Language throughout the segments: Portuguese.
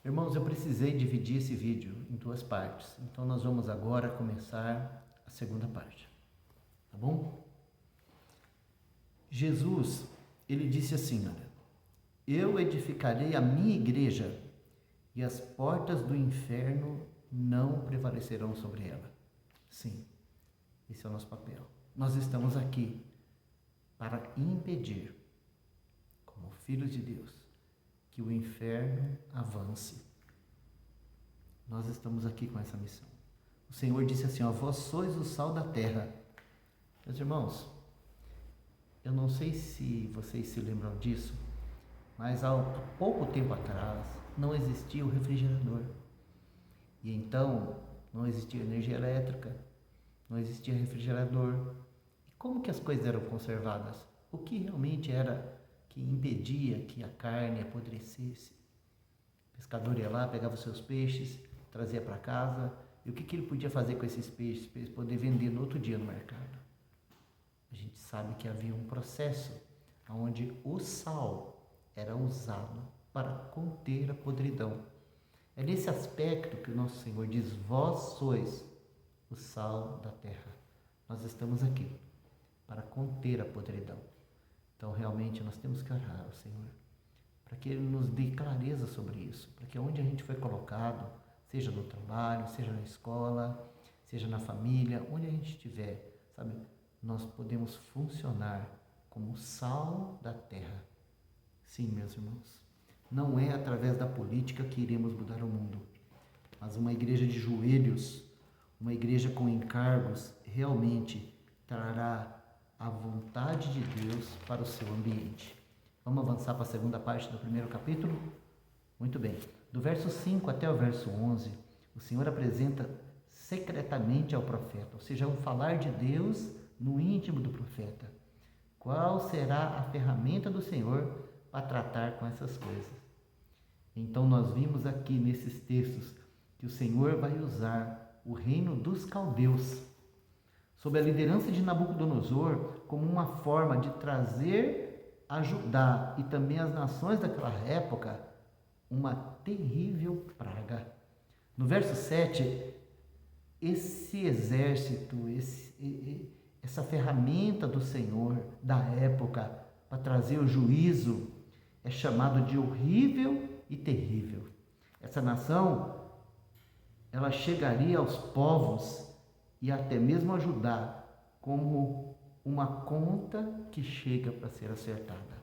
Irmãos, eu precisei dividir esse vídeo em duas partes, então nós vamos agora começar a segunda parte, tá bom? Jesus, ele disse assim, olha, eu edificarei a minha igreja e as portas do inferno não prevalecerão sobre ela. Sim, esse é o nosso papel. Nós estamos aqui para impedir, como filhos de Deus, que o inferno avance. Nós estamos aqui com essa missão. O Senhor disse assim, ó, vós sois o sal da terra. Meus irmãos, eu não sei se vocês se lembram disso, mas há pouco tempo atrás não existia o refrigerador. E então não existia energia elétrica, não existia refrigerador. E como que as coisas eram conservadas? O que realmente era que impedia que a carne apodrecesse? O pescador ia lá, pegava os seus peixes, trazia para casa, e o que ele podia fazer com esses peixes para eles poder vender no outro dia no mercado? A gente sabe que havia um processo onde o sal era usado para conter a podridão. É nesse aspecto que o nosso Senhor diz, vós sois o sal da terra. Nós estamos aqui para conter a podridão. Então realmente nós temos que orar ao Senhor, para que Ele nos dê clareza sobre isso, para que onde a gente foi colocado, seja no trabalho, seja na escola, seja na família, onde a gente estiver, sabe, nós podemos funcionar como sal da terra. Sim, meus irmãos, não é através da política que iremos mudar o mundo, mas uma igreja de joelhos, uma igreja com encargos, realmente trará a vontade de Deus para o seu ambiente. Vamos avançar para a segunda parte do primeiro capítulo? Muito bem. Do verso 5 até o verso 11, o Senhor apresenta secretamente ao profeta, ou seja, um falar de Deus no íntimo do profeta. Qual será a ferramenta do Senhor para tratar com essas coisas? Então nós vimos aqui nesses textos que o Senhor vai usar o reino dos caldeus, sob a liderança de Nabucodonosor, como uma forma de trazer a Judá e também as nações daquela época uma terrível praga. No verso 7, esse exército, essa ferramenta do Senhor da época para trazer o juízo é chamado de horrível e terrível. Essa nação, ela chegaria aos povos e até mesmo a Judá como uma conta que chega para ser acertada.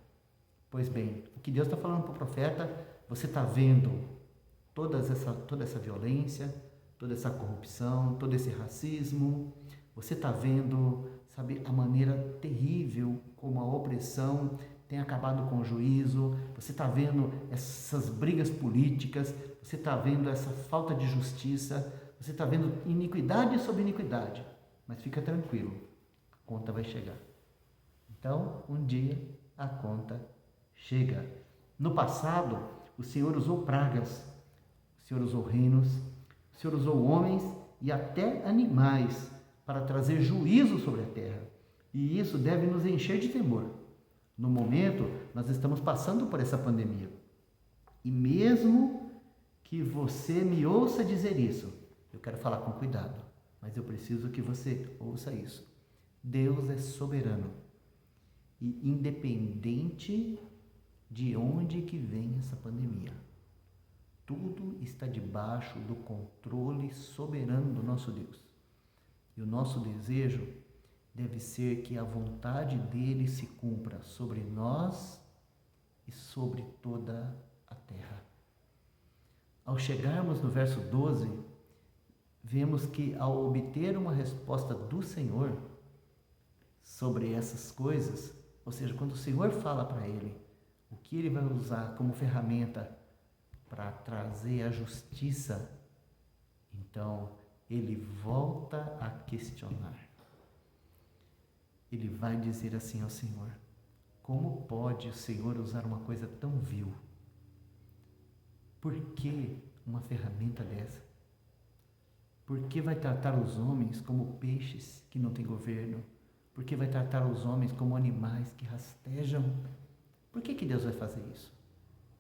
Pois bem, o que Deus está falando para o profeta, você está vendo toda essa violência, toda essa corrupção, todo esse racismo, você está vendo, sabe, a maneira terrível como a opressão tem acabado com o juízo, você está vendo essas brigas políticas, você está vendo essa falta de justiça, você está vendo iniquidade sobre iniquidade, mas fica tranquilo, a conta vai chegar. Então, um dia a conta chega. No passado, o Senhor usou pragas, o Senhor usou reinos, o Senhor usou homens e até animais para trazer juízo sobre a terra. E isso deve nos encher de temor. No momento, nós estamos passando por essa pandemia. E mesmo que você me ouça dizer isso, eu quero falar com cuidado, mas eu preciso que você ouça isso. Deus é soberano. E independente de onde que vem essa pandemia, tudo está debaixo do controle soberano do nosso Deus. E o nosso desejo deve ser que a vontade dele se cumpra sobre nós e sobre toda a terra. Ao chegarmos no verso 12, vemos que ao obter uma resposta do Senhor sobre essas coisas, ou seja, quando o Senhor fala para ele o que ele vai usar como ferramenta para trazer a justiça, então ele volta a questionar. Ele vai dizer assim ao Senhor: como pode o Senhor usar uma coisa tão vil? Por que uma ferramenta dessa? Por que vai tratar os homens como peixes que não têm governo? Por que vai tratar os homens como animais que rastejam? Por que Deus vai fazer isso?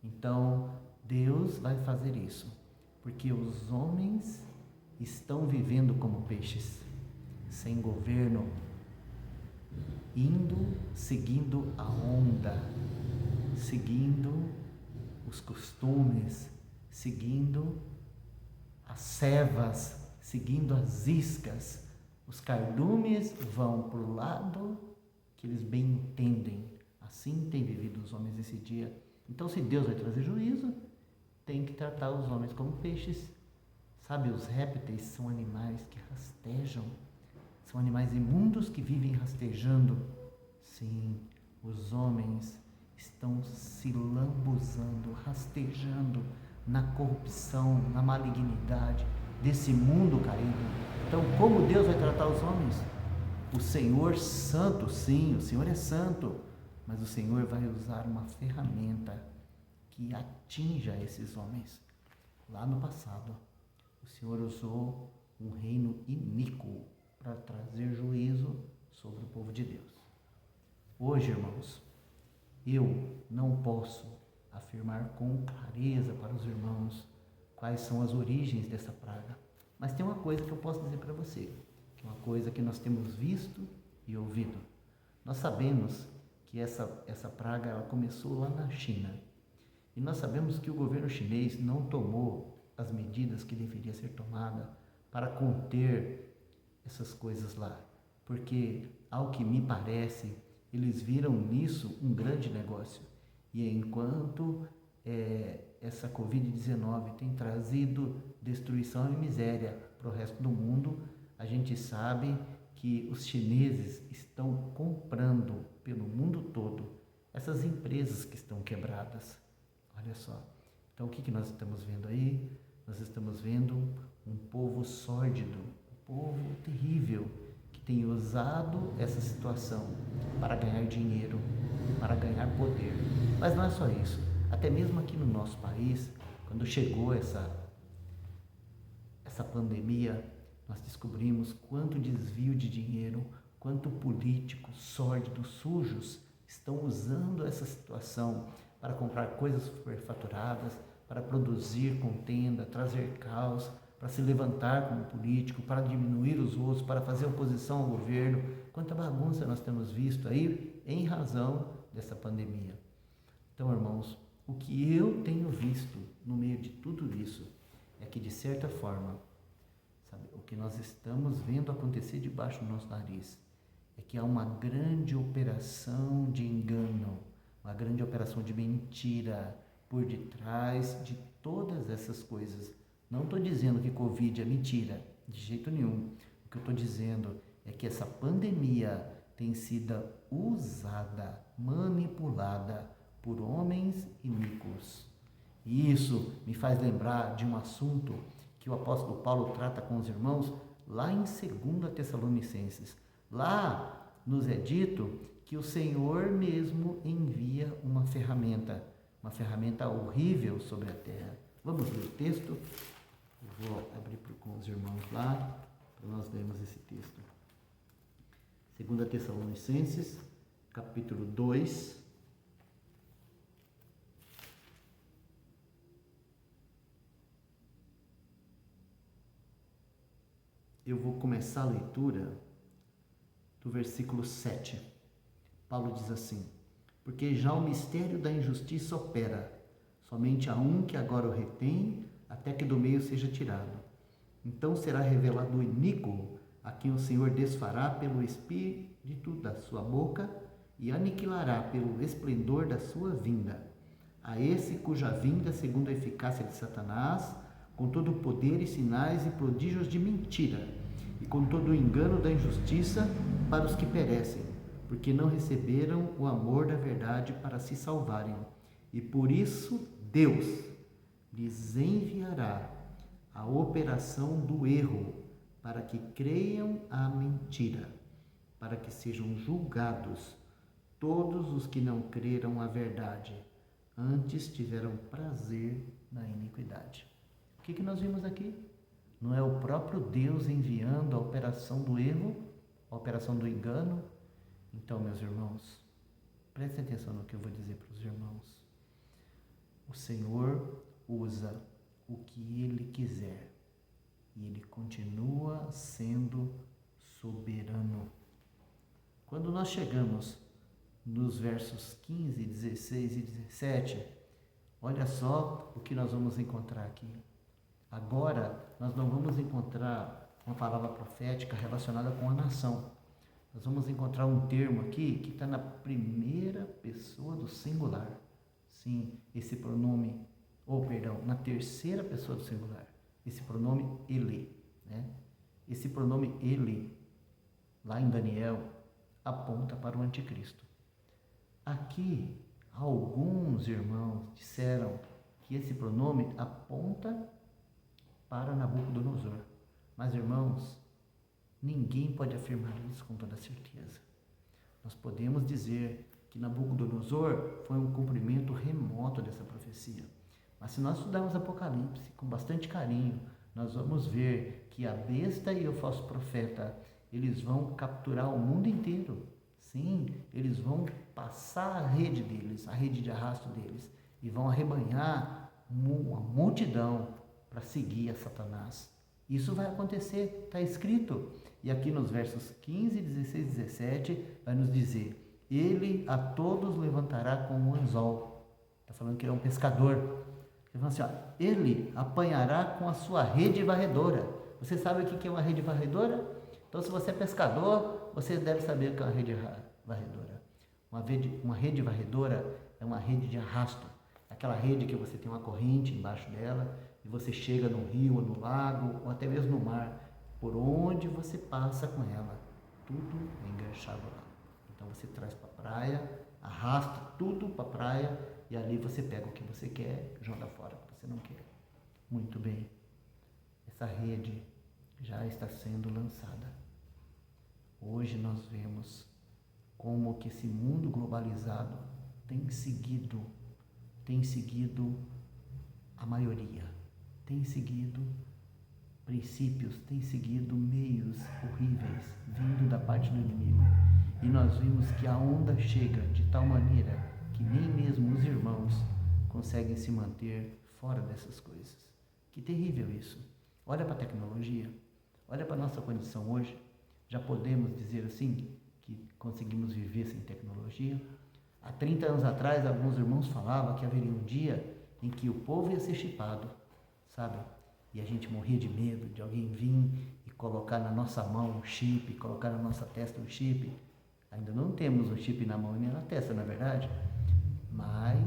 Então, Deus vai fazer isso, porque os homens estão vivendo como peixes, sem governo, seguindo a onda, seguindo os costumes, seguindo as cevas, seguindo as iscas. Os cardumes vão para o lado que eles bem entendem. Assim tem vivido os homens esse dia. Então, se Deus vai trazer juízo, tem que tratar os homens como peixes. Sabe, os répteis são animais que rastejam, são animais imundos que vivem rastejando. Sim, os homens estão se lambuzando, rastejando na corrupção, na malignidade desse mundo caído. Então, como Deus vai tratar os homens? O Senhor santo, sim, o Senhor é santo, mas o Senhor vai usar uma ferramenta que atinja esses homens. Lá no passado, o Senhor usou um reino iníquo para trazer juízo sobre o povo de Deus. Hoje, irmãos, eu não posso afirmar com clareza para os irmãos quais são as origens dessa praga, mas tem uma coisa que eu posso dizer para você, que é uma coisa que nós temos visto e ouvido. Nós sabemos que essa praga ela começou lá na China, e nós sabemos que o governo chinês não tomou as medidas que deveria ser tomada para conter essas coisas lá, porque, ao que me parece, eles viram nisso um grande negócio. E enquanto essa Covid-19 tem trazido destruição e miséria para o resto do mundo, a gente sabe que os chineses estão comprando pelo mundo todo essas empresas que estão quebradas. Olha só. Então, o que nós estamos vendo aí? Nós estamos vendo um povo sórdido, um povo terrível, que tem usado essa situação para ganhar dinheiro, para ganhar poder. Mas não é só isso. Até mesmo aqui no nosso país, quando chegou essa pandemia, nós descobrimos quanto desvio de dinheiro, quanto políticos sórdidos, sujos, estão usando essa situação para comprar coisas superfaturadas, para produzir contenda, trazer caos, para se levantar como político, para diminuir os outros, para fazer oposição ao governo. Quanta bagunça nós temos visto aí em razão dessa pandemia. Então, irmãos, o que eu tenho visto no meio de tudo isso é que, de certa forma, sabe, o que nós estamos vendo acontecer debaixo do nosso nariz é que há uma grande operação de engano, uma grande operação de mentira por detrás de todas essas coisas. Não estou dizendo que Covid é mentira, de jeito nenhum. O que eu estou dizendo é que essa pandemia tem sido usada, manipulada por homens iníquos. E isso me faz lembrar de um assunto que o apóstolo Paulo trata com os irmãos lá em 2 Tessalonicenses. Lá nos é dito que o Senhor mesmo envia uma ferramenta horrível sobre a terra. Vamos ler o texto? Eu vou abrir com os irmãos lá, para nós lermos esse texto. 2 Tessalonicenses, capítulo 2. Eu vou começar a leitura do versículo 7. Paulo diz assim: porque já o mistério da injustiça opera, somente há um que agora o retém, até que do meio seja tirado. Então será revelado o iníquo, a quem o Senhor desfará pelo espírito da sua boca e aniquilará pelo esplendor da sua vinda. A esse cuja vinda, segundo a eficácia de Satanás, com todo o poder e sinais e prodígios de mentira, e com todo o engano da injustiça para os que perecem, porque não receberam o amor da verdade para se salvarem. E por isso Deus lhes enviará a operação do erro, para que creiam a mentira, para que sejam julgados todos os que não creram a verdade, antes tiveram prazer na iniquidade. O que nós vimos aqui? Não é o próprio Deus enviando a operação do erro, a operação do engano? Então, meus irmãos, prestem atenção no que eu vou dizer para os irmãos. O Senhor usa o que Ele quiser e Ele continua sendo soberano. Quando nós chegamos nos versos 15, 16 e 17, olha só o que nós vamos encontrar aqui. Agora, nós não vamos encontrar uma palavra profética relacionada com a nação. Nós vamos encontrar um termo aqui que está na primeira pessoa do singular. Sim, esse pronome, na terceira pessoa do singular. Esse pronome ele, né? Esse pronome ele, lá em Daniel, aponta para o anticristo. Aqui, alguns irmãos disseram que esse pronome aponta para Nabucodonosor. Mas, irmãos, ninguém pode afirmar isso com toda certeza. Nós podemos dizer que Nabucodonosor foi um cumprimento remoto dessa profecia. Mas se nós estudarmos Apocalipse com bastante carinho, nós vamos ver que a besta e o falso profeta, eles vão capturar o mundo inteiro. Sim, eles vão passar a rede deles, a rede de arrasto deles, e vão arrebanhar uma multidão para seguir a Satanás. Isso vai acontecer, está escrito. E aqui nos versos 15, 16 e 17 vai nos dizer: ele a todos levantará com um anzol. Está falando que ele é um pescador. Ele fala assim, ele apanhará com a sua rede varredora. Você sabe o que é uma rede varredora? Então, se você é pescador, você deve saber o que é uma rede varredora. Uma rede varredora é uma rede de arrasto. Aquela rede que você tem uma corrente embaixo dela e você chega no rio ou no lago ou até mesmo no mar. Por onde você passa com ela, tudo é enganchado lá. Então você traz para a praia, arrasta tudo para a praia e ali você pega o que você quer, joga fora o que você não quer. Muito bem, essa rede já está sendo lançada. Hoje nós vemos como que esse mundo globalizado tem seguido a maioria, tem seguido princípios, tem seguido meios horríveis vindo da parte do inimigo. E nós vimos que a onda chega de tal maneira que nem mesmo os irmãos conseguem se manter fora dessas coisas. Que terrível isso. Olha para a tecnologia, olha para a nossa condição hoje. Já podemos dizer assim que conseguimos viver sem tecnologia? Há 30 anos atrás, alguns irmãos falavam que haveria um dia em que o povo ia ser chipado, sabe? E a gente morria de medo de alguém vir e colocar na nossa mão um chip, colocar na nossa testa um chip. Ainda não temos um chip na mão e nem na testa, não é verdade? Mas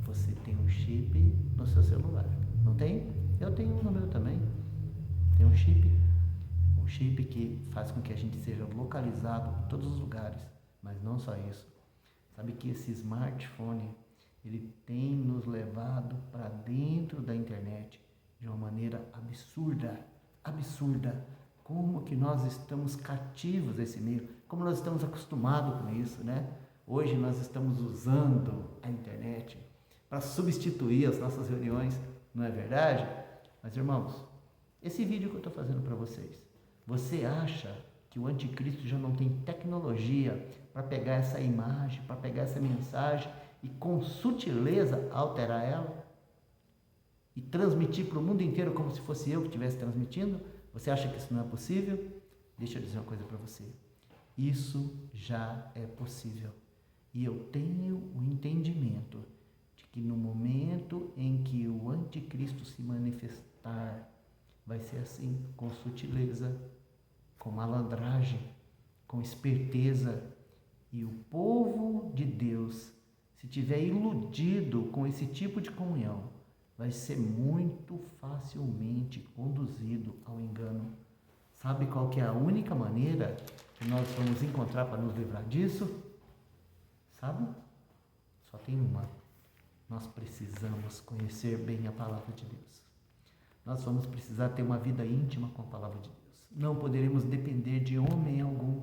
você tem um chip no seu celular, não tem? Eu tenho um no meu também. Tem um chip que faz com que a gente seja localizado em todos os lugares. Mas não só isso. Sabe que esse smartphone, ele tem nos levado para dentro da internet de uma maneira absurda. Como que nós estamos cativos desse meio, como nós estamos acostumados com isso, né? Hoje nós estamos usando a internet para substituir as nossas reuniões, não é verdade? Mas, irmãos, esse vídeo que eu estou fazendo para vocês, você acha que o anticristo já não tem tecnologia para pegar essa imagem, para pegar essa mensagem e com sutileza alterar ela? E transmitir para o mundo inteiro como se fosse eu que estivesse transmitindo? Você acha que isso não é possível? Deixa eu dizer uma coisa para você. Isso já é possível. E eu tenho o entendimento de que no momento em que o anticristo se manifestar, vai ser assim, com sutileza, com malandragem, com esperteza. E o povo de Deus, se tiver iludido com esse tipo de comunhão, vai ser muito facilmente conduzido ao engano. Sabe qual que é a única maneira que nós vamos encontrar para nos livrar disso? Sabe? Só tem uma. Nós precisamos conhecer bem a palavra de Deus. Nós vamos precisar ter uma vida íntima com a palavra de Deus. Não poderemos depender de homem algum.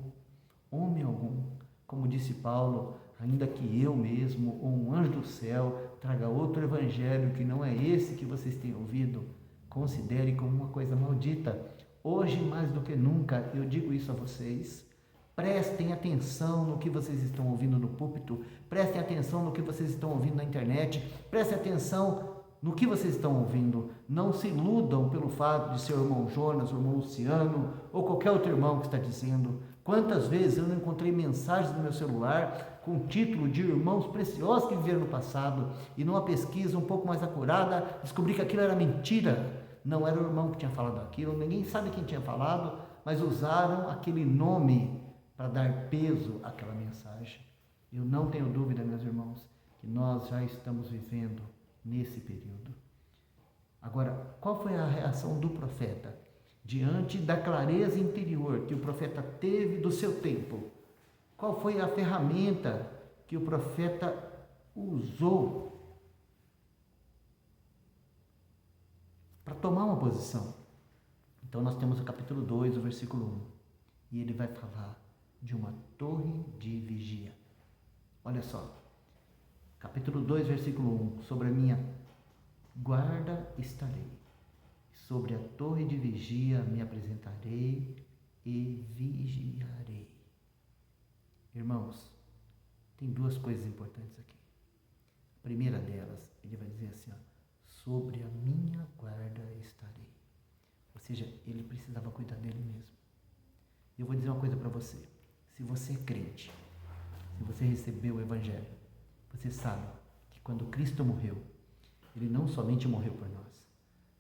Como disse Paulo, ainda que eu mesmo ou um anjo do céu traga outro evangelho que não é esse que vocês têm ouvido, considere como uma coisa maldita. Hoje, mais do que nunca, eu digo isso a vocês. Prestem atenção no que vocês estão ouvindo no púlpito, prestem atenção no que vocês estão ouvindo na internet, prestem atenção no que vocês estão ouvindo. Não se iludam pelo fato de ser o irmão Jonas, o irmão Luciano ou qualquer outro irmão que está dizendo. Quantas vezes eu não encontrei mensagens no meu celular com o título de irmãos preciosos que viveram no passado e numa pesquisa um pouco mais acurada descobri que aquilo era mentira. Não era o irmão que tinha falado aquilo, ninguém sabe quem tinha falado, mas usaram aquele nome para dar peso àquela mensagem. Eu não tenho dúvida, meus irmãos, que nós já estamos vivendo nesse período. Agora, qual foi a reação do profeta diante da clareza interior que o profeta teve do seu tempo? Qual foi a ferramenta que o profeta usou para tomar uma posição? Então nós temos o capítulo 2, o versículo 1, e ele vai falar de uma torre de vigia. Olha só, capítulo 2, versículo 1, sobre a minha guarda estarei, sobre a torre de vigia me apresentarei e vigiarei. Irmãos, tem duas coisas importantes aqui. A primeira delas, ele vai dizer assim, ó, sobre a minha guarda estarei. Ou seja, ele precisava cuidar dele mesmo. E eu vou dizer uma coisa para você. Se você é crente, se você recebeu o Evangelho, você sabe que quando Cristo morreu, ele não somente morreu por nós,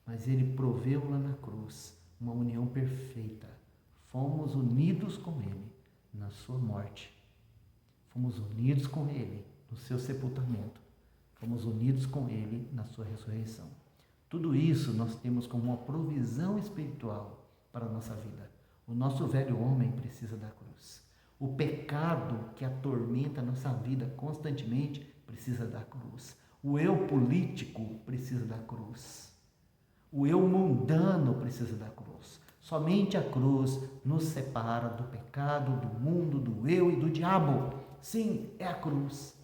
mas ele proveu lá na cruz uma união perfeita. Fomos unidos com ele na sua morte. Fomos unidos com ele no seu sepultamento. Fomos unidos com ele na sua ressurreição. Tudo isso nós temos como uma provisão espiritual para a nossa vida. O nosso velho homem precisa da cruz. O pecado que atormenta a nossa vida constantemente precisa da cruz. O eu político precisa da cruz. O eu mundano precisa da cruz. Somente a cruz nos separa do pecado, do mundo, do eu e do diabo. Sim, é a cruz.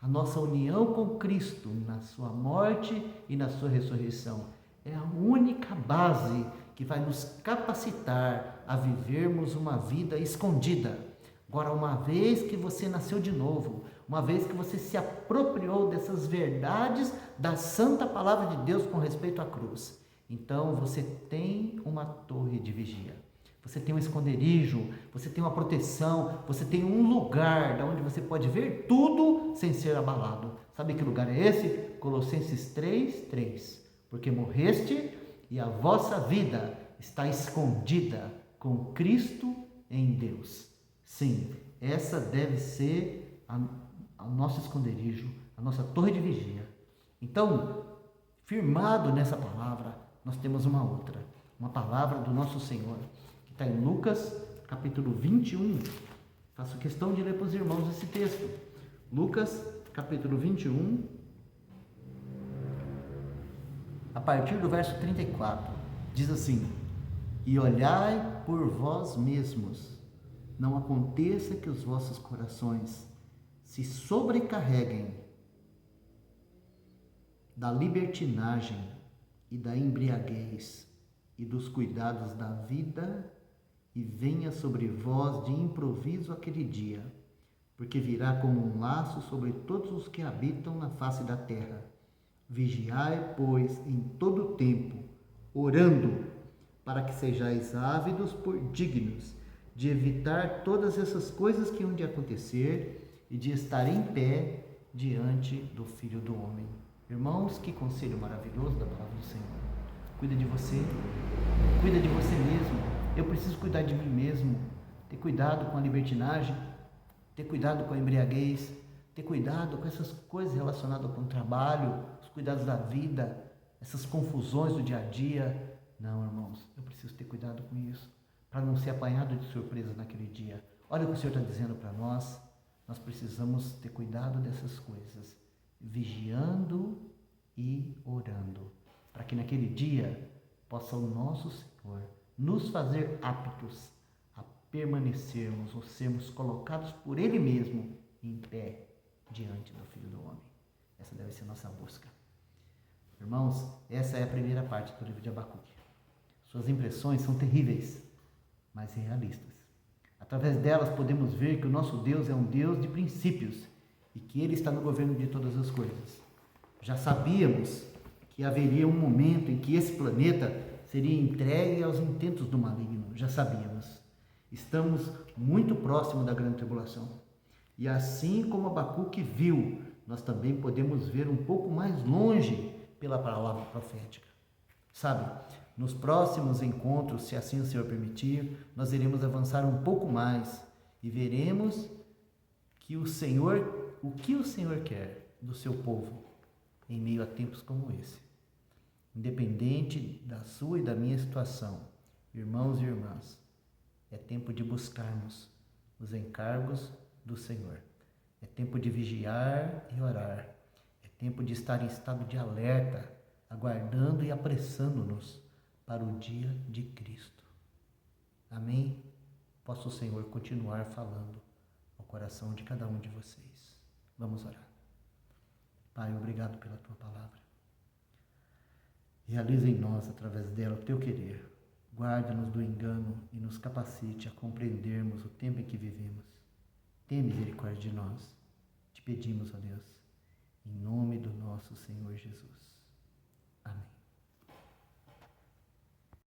A nossa união com Cristo na sua morte e na sua ressurreição é a única base que vai nos capacitar a vivermos uma vida escondida. Agora, uma vez que você nasceu de novo, uma vez que você se apropriou dessas verdades da santa palavra de Deus com respeito à cruz, então você tem uma torre de vigia. Você tem um esconderijo, você tem uma proteção, você tem um lugar onde você pode ver tudo sem ser abalado. Sabe que lugar é esse? Colossenses 3:3. Porque morreste e a vossa vida está escondida com Cristo em Deus. Sim, essa deve ser o nosso esconderijo, a nossa torre de vigia. Então, firmado nessa palavra, nós temos uma outra, uma palavra do nosso Senhor, que está em Lucas, capítulo 21. Faço questão de ler para os irmãos esse texto. Lucas, capítulo 21, a partir do verso 34, diz assim: E olhai por vós mesmos, não aconteça que os vossos corações se sobrecarreguem da libertinagem e da embriaguez e dos cuidados da vida, e venha sobre vós de improviso aquele dia, porque virá como um laço sobre todos os que habitam na face da terra. Vigiai, pois, em todo o tempo, orando, para que sejais ávidos por dignos de evitar todas essas coisas que hão de acontecer e de estar em pé diante do Filho do Homem. Irmãos, que conselho maravilhoso da palavra do Senhor. Cuida de você mesmo. Eu preciso cuidar de mim mesmo, ter cuidado com a libertinagem, ter cuidado com a embriaguez, ter cuidado com essas coisas relacionadas com o trabalho, os cuidados da vida, essas confusões do dia a dia. Não, irmãos, eu preciso ter cuidado com isso, para não ser apanhado de surpresa naquele dia. Olha o que o Senhor está dizendo para nós. Nós precisamos ter cuidado dessas coisas, vigiando e orando, para que naquele dia possa o nosso Senhor nos fazer aptos a permanecermos ou sermos colocados por Ele mesmo em pé diante do Filho do Homem. Essa deve ser a nossa busca. Irmãos, essa é a primeira parte do livro de Abacuque. Suas impressões são terríveis, mas realistas. Através delas podemos ver que o nosso Deus é um Deus de princípios e que Ele está no governo de todas as coisas. Já sabíamos que haveria um momento em que esse planeta seria entregue aos intentos do maligno. Já sabíamos. Estamos muito próximo da grande tribulação. E assim como Abacuque viu, nós também podemos ver um pouco mais longe pela palavra profética. Sabe, nos próximos encontros, se assim o Senhor permitir, nós iremos avançar um pouco mais e veremos que o que o Senhor quer do seu povo em meio a tempos como esse. Independente da sua e da minha situação, irmãos e irmãs, é tempo de buscarmos os encargos do Senhor. É tempo de vigiar e orar. É tempo de estar em estado de alerta, aguardando e apressando-nos para o dia de Cristo. Amém? Possa o Senhor continuar falando ao coração de cada um de vocês. Vamos orar. Pai, obrigado pela tua palavra. Realiza em nós, através dela, o teu querer. Guarda-nos do engano e nos capacite a compreendermos o tempo em que vivemos. Tenha misericórdia de nós. Te pedimos, ó Deus, em nome do nosso